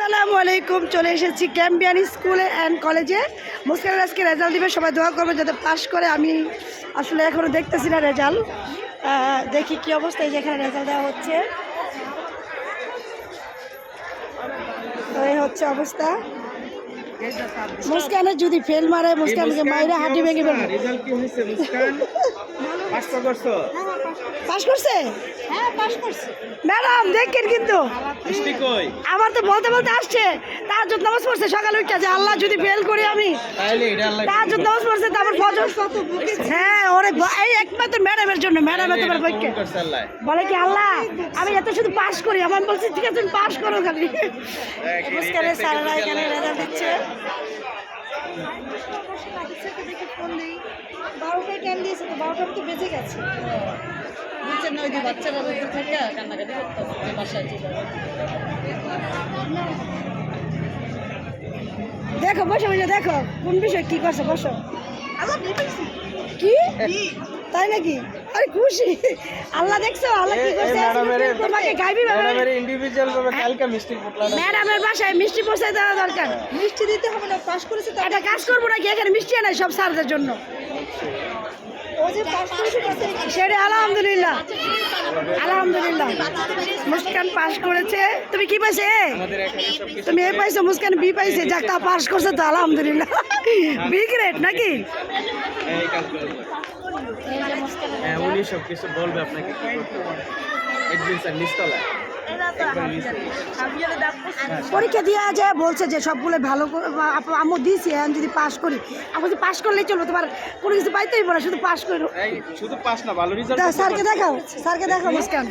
আসসালামু আলাইকুম। চলে এসেছি ক্যাম্বিয়ান স্কুলে অ্যান্ড কলেজে। মুস্কানের আজকে রেজাল্ট দিবে, সবাই দোয়া করবে যাতে পাস করে। আমি আসলে এখনও দেখতেছি না রেজাল্ট, দেখি কি অবস্থা। এই যে এখানে রেজাল্ট দেওয়া হচ্ছে, তো এই হচ্ছে অবস্থা। মুস্কানের যদি ফেল মারে, মুস্কানকে মাইরা হাঁটি ভেঙে ফেলবে। রেজাল্ট কি হইছে মুস্কান? পাস করছো? পাস করছে? হ্যাঁ পাস করছি ম্যাডাম দেখেন, কিন্তু মিষ্টি কই? আমার তো বলতে বলতে আসছে। তাহাজ্জুদ নামাজ পড়ছে সকালে উঠে, যে আল্লাহ যদি ফেল করি আমি। তাইলে এটা আল্লাহ তাহাজ্জুদ নামাজ পড়ছে, তারপর ফজর। হ্যাঁ, ওরে এই একমাত্র ম্যাডামের জন্য, ম্যাডামের তোমার পক্ষে করছে আল্লাহ। বলে কি আল্লাহ আমি এত শুধু পাস করি। আমার বলছি ঠিক আছে তুমি পাস করো খালি। মুস্কানের স্যারেরা এখানে রেজাল্ট দিচ্ছে। 12টায় টাইম দিয়েছে তো 12টা তো বেজে গেছে। বুঝছেন না, ওই যে বাচ্চারা রোদে থেকে কান্নাকাটি করতেছে যে বাসায় চলে যাবে। দেখো বসো বসে দেখো কোন বিষয় কি করছে, বসো। কি তাই নাকি? আরে খুশি আল্লাহ, দেখছো আল্লাহ কি করছে। তোমাকে গাইবি ম্যাডামের ইন্ডিভিজুয়াল ভাবে কালকে মিষ্টি পোটলা ম্যাডামের বাসায় মিষ্টি পৌঁছে দেওয়া দরকার। মিষ্টি দিতে হবে না, পাস করেছে তো। একটা কাজ করবো নাকি, এখানে মিষ্টি আনাই সব স্যারদের জন্য। ও যে পাস করেছে তাতে সেটা আলহামদুলিল্লাহ, আলহামদুলিল্লাহ। মুস্কান পাস করেছে। তুমি কি পাইছে? আমাদের এখানে সবকিছু তুমি এ পাইছো, মুস্কান বি পাইছে। যাক, তা পাস করছে তো আলহামদুলিল্লাহ। বি গ্রেড নাকি? এই কাজ করবে। হ্যাঁ, উনি সবকিছু বলবে আপনাকে কি করতে হবে। এডমিন স্যার নিস্তলায় একবার নিচে। পরীক্ষা দিয়ে যে বলছে যে সবগুলো ভালো করে আমি দিয়েছি, এখন যদি পাস করি। আমি যদি পাস করলেই চলবো, তোমার কোনো কিছু পাইতেই পারে, শুধু পাস করো। এই শুধু পাস না, ভালো রেজাল্ট স্যারকে দেখাও, স্যারকে দেখাও মুস্কান।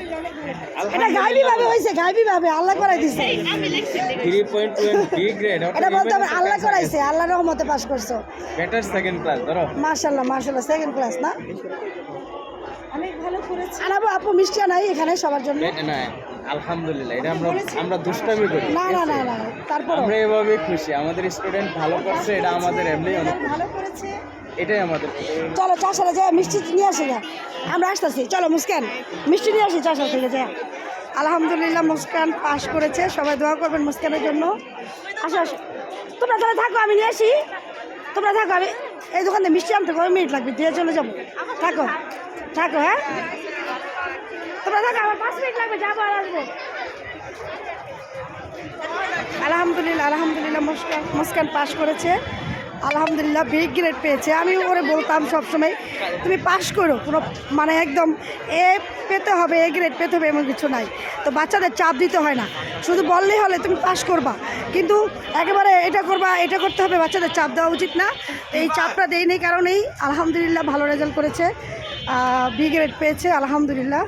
এটা গাইবি ভাবে হয়েছে, গাইবি ভাবে আল্লাহ করাই দিছে। 3.2 বি গ্রেড। এটা বলতে হবে আল্লাহ করাইছে, আল্লাহর রহমতে পাস করছো। বেটার সেকেন্ড ক্লাস ধরো। মাশাআল্লাহ মাশাআল্লাহ, সেকেন্ড ক্লাস না? অনেক ভালো করেছে। আনাবো আপু মিষ্টি নাই এখানে সবার জন্য। না আলহামদুলিল্লাহ, এটা আমরা দুষ্টামি করি। না না না না, তারপর আমরা এভাবে খুশি, আমাদের স্টুডেন্ট ভালো করছে, এটা আমাদের এমনি অনেক খুশি। ভালো করেছে। এটাই আমাদের। চলো চাষারা যাই মিষ্টি নিয়ে আসি না, আমরা আসতেছি। চলো মুস্কান মিষ্টি নিয়ে আসি চাষা থেকে যাই। আলহামদুলিল্লাহ মুস্কান পাস করেছে, সবাই দোয়া করবেন মুস্কানের জন্য। আসো আসো, তোমরা তাহলে থাকো, আমি নিয়ে আসি। তোমরা থাকো, আমি এই দোকানে মিষ্টি আনতে কয় মিনিট লাগবে, দিয়ে চলে যাবো। থাকো থাকো, হ্যাঁ তোমরা থাকো, আমার 5 মিনিট লাগবে, যাবো আর আসবো। আলহামদুলিল্লাহ আলহামদুলিল্লাহ, মুস্কান পাস করেছে আলহামদুলিল্লাহ, বি গ্রেড পেয়েছে। আমি ওরে বলতাম সবসময় তুমি পাস করো, কোনো মানে একদম এ পেতে হবে, এ গ্রেড পেতে হবে এমন কিছু নাই। তো বাচ্চাদের চাপ দিতে হয় না, শুধু বললেই হলে তুমি পাস করবা, কিন্তু একেবারে এটা করবা এটা করতে হবে, বাচ্চাদের চাপ দেওয়া উচিত না। এই চাপটা দেই নেই কারণেই আলহামদুলিল্লাহ ভালো রেজাল্ট করেছে, বি গ্রেড পেয়েছে আলহামদুলিল্লাহ।